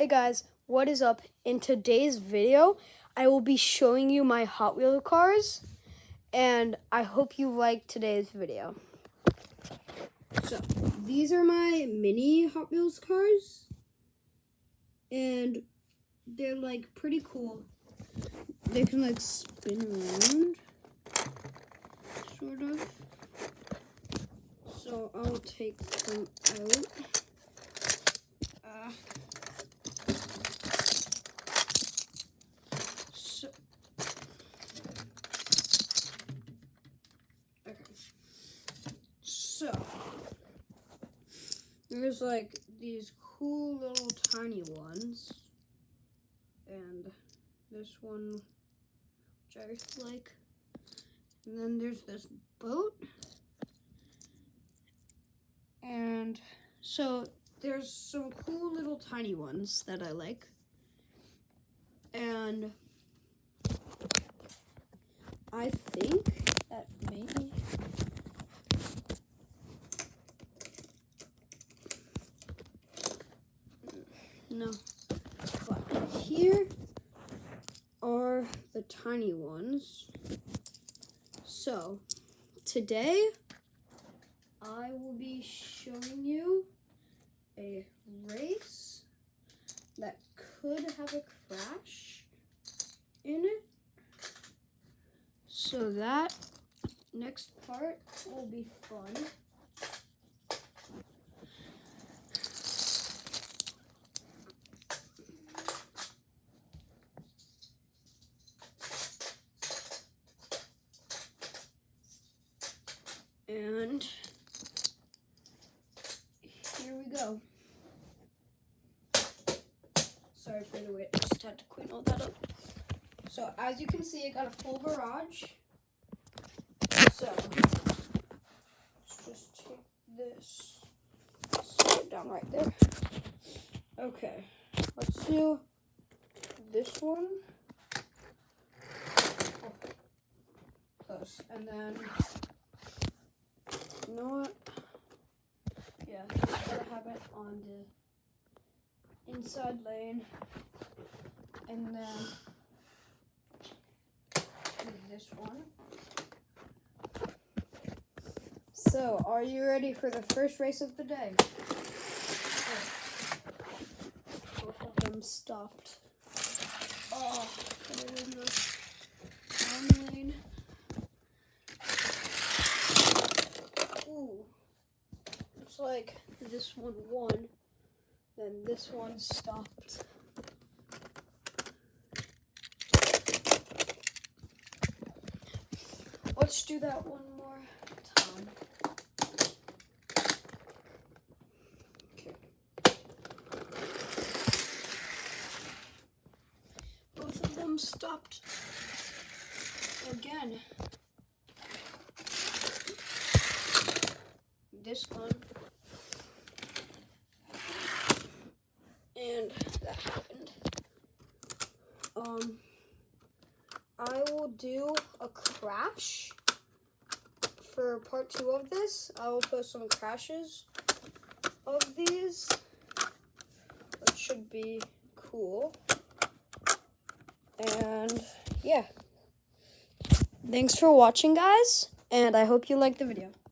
Hey guys, what is up? In today's video, I will be showing you my Hot Wheels cars, and I hope you like today's video. So, these are my mini Hot Wheels cars, and they're like pretty cool. They can like spin around, sort of. So, I'll take them out. So, there's like these cool little tiny ones, and this one, which I like, and then there's this boat, and so there's some cool little tiny ones that I like, and I think that maybe no, but here are the tiny ones. So today I will be showing you a race that could have a crash in it. So that next part will be fun. And here we go. Sorry for the wait, I just had to clean all that up. So as you can see, I got a full garage. So let's just take this, set it down right there. Okay, let's do this one. Oh, close. And then, you know what? Yeah, just gotta have it on the inside lane. And then this one. So, are you ready for the first race of the day? Both of them stopped. Oh, put it in the wrong lane. Ooh, looks like this one won, then this one stopped. Let's do that one more time. Okay. Both of them stopped again. This one. And that happened. I will do a crash for part 2 of this. I will post some crashes of these, which should be cool. And yeah. Thanks for watching, guys, and I hope you liked the video.